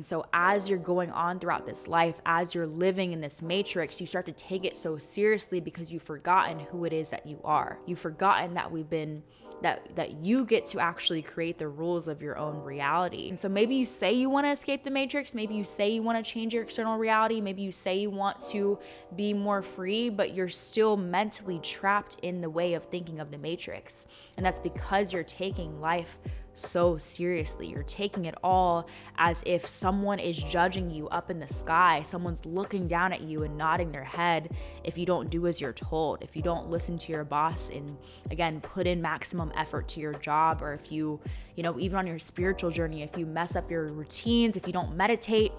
And so as you're going on throughout this life, as you're living in this matrix, you start to take it so seriously because you've forgotten who it is that you are. You've forgotten that that you get to actually create the rules of your own reality. And so maybe you say you want to escape the matrix, maybe you say you want to change your external reality, maybe you say you want to be more free, but you're still mentally trapped in the way of thinking of the matrix. And that's because you're taking life so seriously. You're taking it all as if someone is judging you up in the sky. Someone's looking down at you and nodding their head if you don't do as you're told, if you don't listen to your boss and, again, put in maximum effort to your job, or if you even on your spiritual journey, if you mess up your routines, if you don't meditate,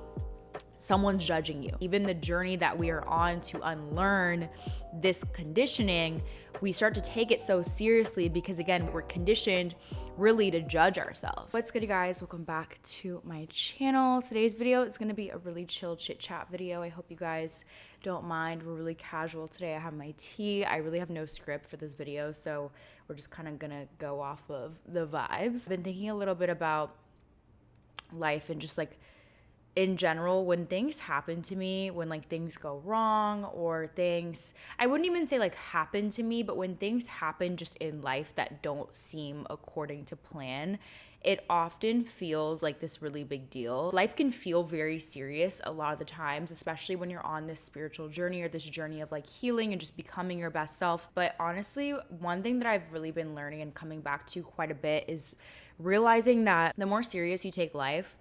someone's judging you. Even the journey that we are on to unlearn this conditioning, we start to take it so seriously because, again, we're conditioned really to judge ourselves. What's good, you guys? Welcome back to my channel. Today's video is going to be a really chill chit chat video. I hope you guys don't mind. We're really casual today. I have my tea. I really have no script for this video, so we're just kind of gonna go off of the vibes. I've been thinking a little bit about life and just like in general, when things happen to me, when like things go wrong or things, I wouldn't even say like happen to me, but when things happen just in life that don't seem according to plan, it often feels like this really big deal. Life can feel very serious a lot of the times, especially when you're on this spiritual journey or this journey of like healing and just becoming your best self. But honestly, one thing that I've really been learning and coming back to quite a bit is realizing that the more serious you take life,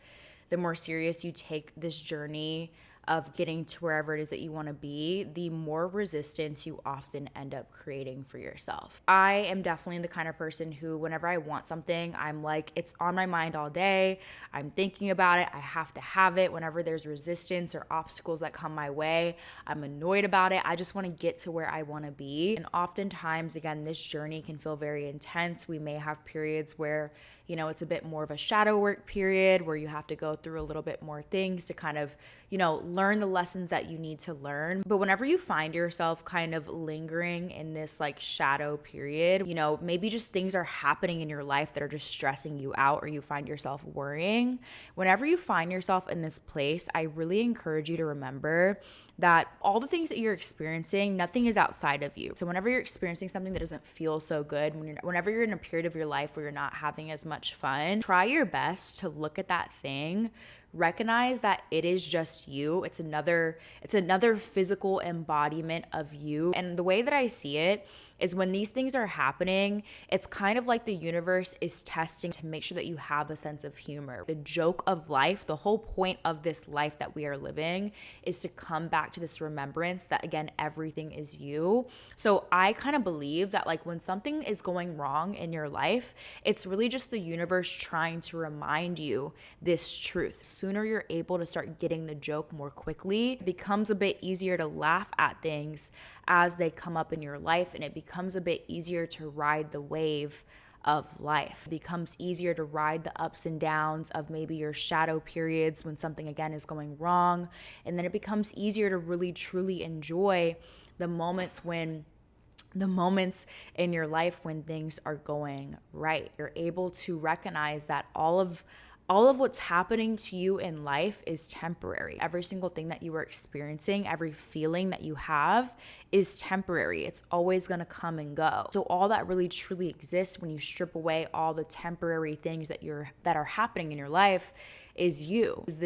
the more serious you take this journey of getting to wherever it is that you want to be, the more resistance you often end up creating for yourself. I am definitely the kind of person who, whenever I want something, I'm like, it's on my mind all day. I'm thinking about it. I have to have it. Whenever there's resistance or obstacles that come my way, I'm annoyed about it. I just want to get to where I want to be. And oftentimes, again, this journey can feel very intense. We may have periods where, it's a bit more of a shadow work period where you have to go through a little bit more things to kind of, learn the lessons that you need to learn. But whenever you find yourself kind of lingering in this like shadow period, maybe just things are happening in your life that are just stressing you out, or you find yourself worrying. Whenever you find yourself in this place, I really encourage you to remember that all the things that you're experiencing, nothing is outside of you. So whenever you're experiencing something that doesn't feel so good, whenever you're in a period of your life where you're not having as much fun, try your best to look at that thing, recognize that it is just you. It's another physical embodiment of you. And the way that I see it is when these things are happening, it's kind of like the universe is testing to make sure that you have a sense of humor. The joke of life, the whole point of this life that we are living, is to come back to this remembrance that, again, everything is you. So I kind of believe that like when something is going wrong in your life, it's really just the universe trying to remind you this truth. The sooner you're able to start getting the joke more quickly, it becomes a bit easier to laugh at things as they come up in your life, and it becomes a bit easier to ride the wave of life. It becomes easier to ride the ups and downs of maybe your shadow periods when something, again, is going wrong. And then it becomes easier to really truly enjoy the moments in your life when things are going right. You're able to recognize that all of what's happening to you in life is temporary. Every single thing that you are experiencing, every feeling that you have is temporary. It's always going to come and go. So all that really truly exists when you strip away all the temporary things that are happening in your life is you. Is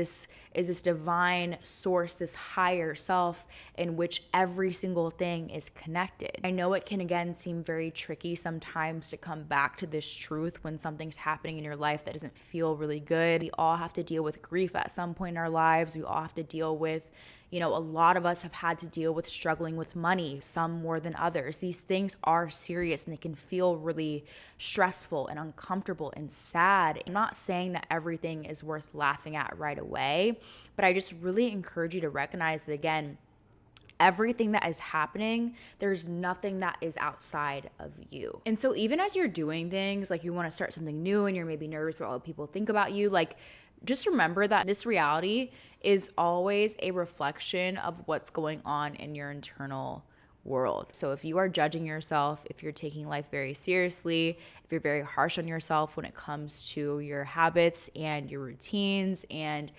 this divine source, this higher self in which every single thing is connected. I know it can, again, seem very tricky sometimes to come back to this truth when something's happening in your life that doesn't feel really good. We all have to deal with grief at some point in our lives. We all have to deal with, a lot of us have had to deal with struggling with money, some more than others. These things are serious and they can feel really stressful and uncomfortable and sad. I'm not saying that everything is worth laughing at right away, but I just really encourage you to recognize that, again, everything that is happening, there's nothing that is outside of you. And so even as you're doing things, like you want to start something new and you're maybe nervous about what people think about you, like just remember that this reality is always a reflection of what's going on in your internal world. So if you are judging yourself, if you're taking life very seriously, if you're very harsh on yourself when it comes to your habits and your routines and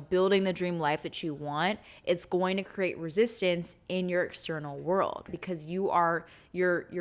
building the dream life that you want, it's going to create resistance in your external world because you're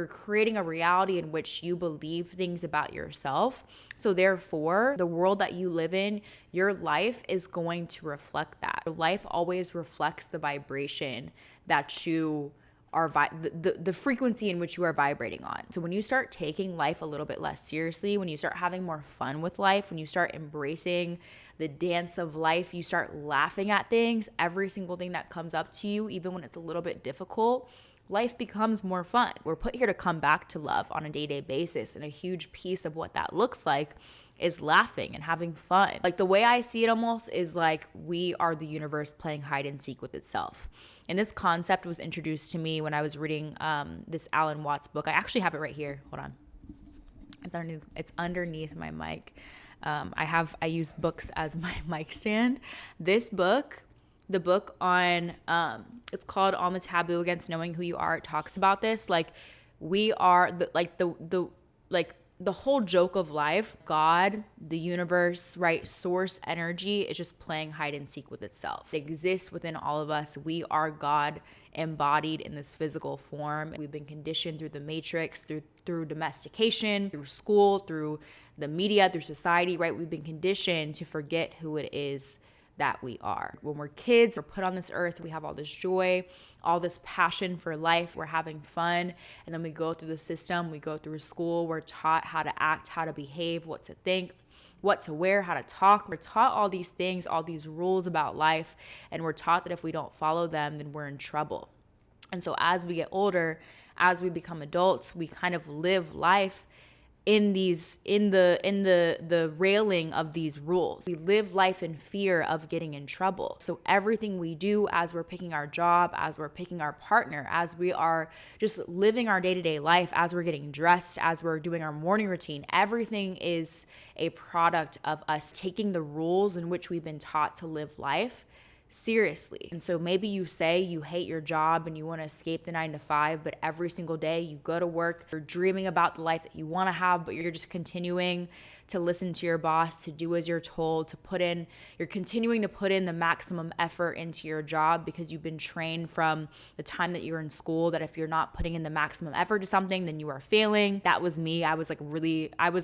creating a reality in which you believe things about yourself. So therefore, the world that you live in, your life is going to reflect that. Your life always reflects the vibration that you are the frequency in which you are vibrating on. So when you start taking life a little bit less seriously, when you start having more fun with life, when you start embracing the dance of life, you start laughing at things, every single thing that comes up to you, even when it's a little bit difficult, life becomes more fun. We're put here to come back to love on a day-to-day basis, and a huge piece of what that looks like is laughing and having fun. Like, the way I see it almost is like we are the universe playing hide and seek with itself. And this concept was introduced to me when I was reading this Alan Watts book. I actually have it right here. Hold on. It's underneath my mic. I use books as my mic stand. This book, the book on, it's called On the Taboo Against Knowing Who You Are. It talks about this. Like, we are the whole joke of life, God, the universe, right? Source energy is just playing hide and seek with itself. It exists within all of us. We are God embodied in this physical form. We've been conditioned through the matrix, through domestication, through school, through the media, through society, right? We've been conditioned to forget who it is that we are. When we're kids, we're put on this earth, we have all this joy, all this passion for life, we're having fun, and then we go through the system, we go through school, we're taught how to act, how to behave, what to think, what to wear, how to talk. We're taught all these things, all these rules about life, and we're taught that if we don't follow them, then we're in trouble. And so as we get older, as we become adults, we kind of live life in the railing of these rules. We live life in fear of getting in trouble. So everything we do as we're picking our job, as we're picking our partner, as we are just living our day-to-day life, as we're getting dressed, as we're doing our morning routine, everything is a product of us taking the rules in which we've been taught to live life seriously. And so maybe you say you hate your job and you want to escape the 9 to 5, but every single day you go to work, you're dreaming about the life that you want to have, but you're just continuing to listen to your boss, to do as you're told, you're continuing to put in the maximum effort into your job because you've been trained from the time that you're in school that if you're not putting in the maximum effort to something, then you are failing. That was me. I was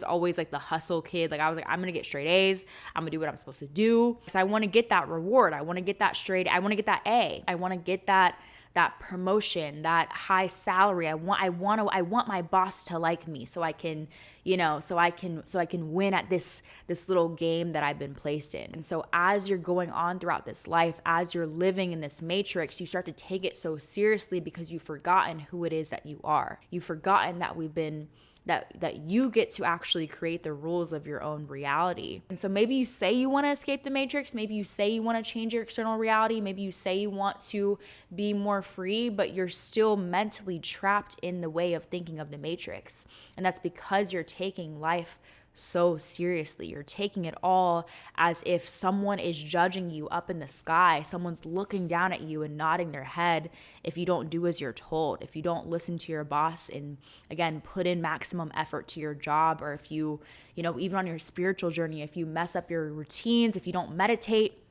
always like the hustle kid. Like, I was like, I'm going to get straight A's. I'm going to do what I'm supposed to do because I want to get that reward. I want to get that I want to get that A. I want to get that promotion, that high salary. I want my boss to like me so I can, so I can win at this little game that I've been placed in. And so as you're going on throughout this life, as you're living in this matrix, you start to take it so seriously because you've forgotten who it is that you are. You've forgotten that that you get to actually create the rules of your own reality. And so maybe you say you want to escape the matrix, maybe you say you want to change your external reality, maybe you say you want to be more free, but you're still mentally trapped in the way of thinking of the matrix. And that's because you're taking life so seriously. You're taking it all as if someone is judging you up in the sky. Someone's looking down at you and nodding their head if you don't do as you're told, if you don't listen to your boss and, again, put in maximum effort to your job, or if you, even on your spiritual journey, if you mess up your routines, if you don't meditate,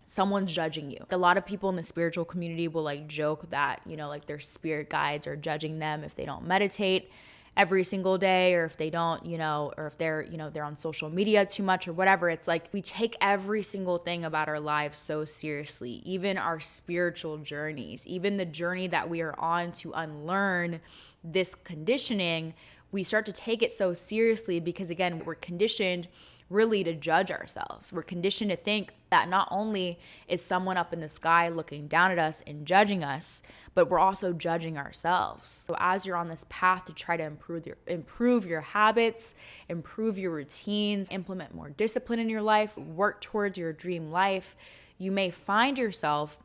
someone's judging you. A lot of people in the spiritual community will joke that, like their spirit guides are judging them if they don't meditate every single day, or if they don't, or if they're, they're on social media too much or whatever. It's like we take every single thing about our lives so seriously, even our spiritual journeys, even the journey that we are on to unlearn this conditioning. We start to take it so seriously because, again, we're conditioned really to judge ourselves. We're conditioned to think that not only is someone up in the sky looking down at us and judging us, but we're also judging ourselves. So as you're on this path to try to improve your habits, improve your routines, implement more discipline in your life, work towards your dream life, you may find yourself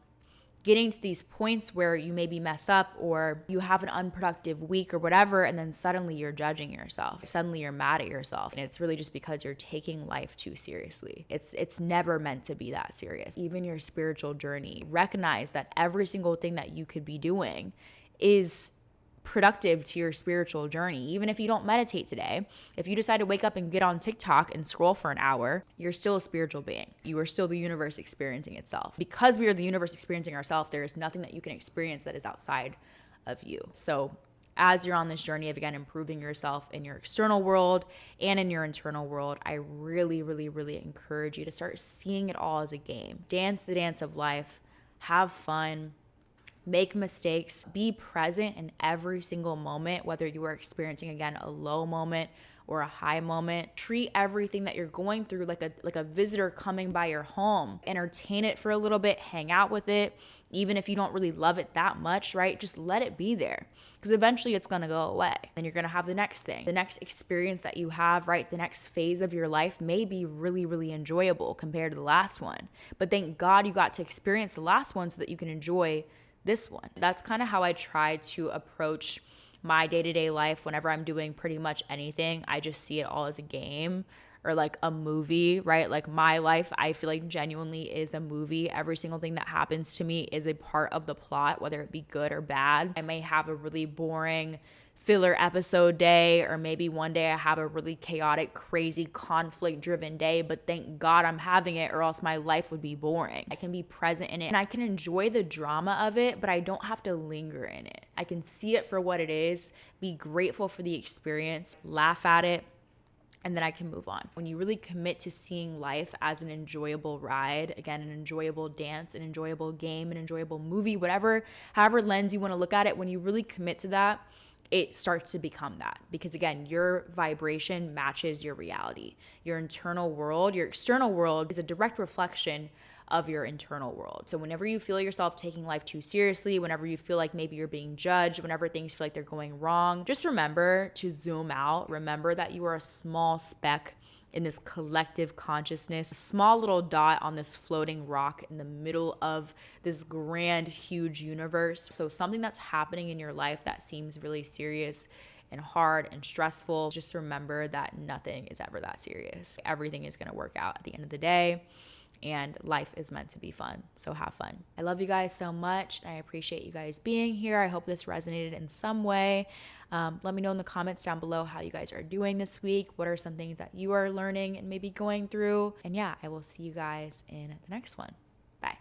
getting to these points where you maybe mess up or you have an unproductive week or whatever, and then suddenly you're judging yourself. Suddenly you're mad at yourself. And it's really just because you're taking life too seriously. It's never meant to be that serious. Even your spiritual journey, recognize that every single thing that you could be doing is productive to your spiritual journey. Even if you don't meditate today, if you decide to wake up and get on TikTok and scroll for an hour, you're still a spiritual being. You are still the universe experiencing itself. Because we are the universe experiencing ourselves, there is nothing that you can experience that is outside of you. So as you're on this journey of, again, improving yourself in your external world and in your internal world, I really, really, really encourage you to start seeing it all as a game. Dance the dance of life. Have fun. Make mistakes, be present in every single moment, whether you are experiencing, again, a low moment or a high moment. Treat everything that you're going through like a visitor coming by your home. Entertain it for a little bit, hang out with it, even if you don't really love it that much, right? Just let it be there, because eventually it's gonna go away. Then you're gonna have the next thing, the next experience that you have, right? The next phase of your life may be really, really enjoyable compared to the last one. But thank God you got to experience the last one so that you can enjoy this one. That's kind of how I try to approach my day-to-day life whenever I'm doing pretty much anything. I just see it all as a game or like a movie, right? Like my life, I feel like genuinely is a movie. Every single thing that happens to me is a part of the plot, whether it be good or bad. I may have a really boring filler episode day, or maybe one day I have a really chaotic, crazy, conflict-driven day, but thank God I'm having it, or else my life would be boring. I can be present in it and I can enjoy the drama of it, but I don't have to linger in it. I can see it for what it is, be grateful for the experience, laugh at it, and then I can move on. When you really commit to seeing life as an enjoyable ride, again, an enjoyable dance, an enjoyable game, an enjoyable movie, however lens you want to look at it, when you really commit to that, it starts to become that. Because again, your vibration matches your reality. Your internal world, your external world is a direct reflection of your internal world. So whenever you feel yourself taking life too seriously, whenever you feel like maybe you're being judged, whenever things feel like they're going wrong, just remember to zoom out. Remember that you are a small speck in this collective consciousness, a small little dot on this floating rock in the middle of this grand, huge universe. So something that's happening in your life that seems really serious and hard and stressful, just remember that nothing is ever that serious. Everything is going to work out at the end of the day. And life is meant to be fun. So have fun. I love you guys so much. I appreciate you guys being here. I hope this resonated in some way. Let me know in the comments down below how you guys are doing this week. What are some things that you are learning and maybe going through? And yeah, I will see you guys in the next one. Bye.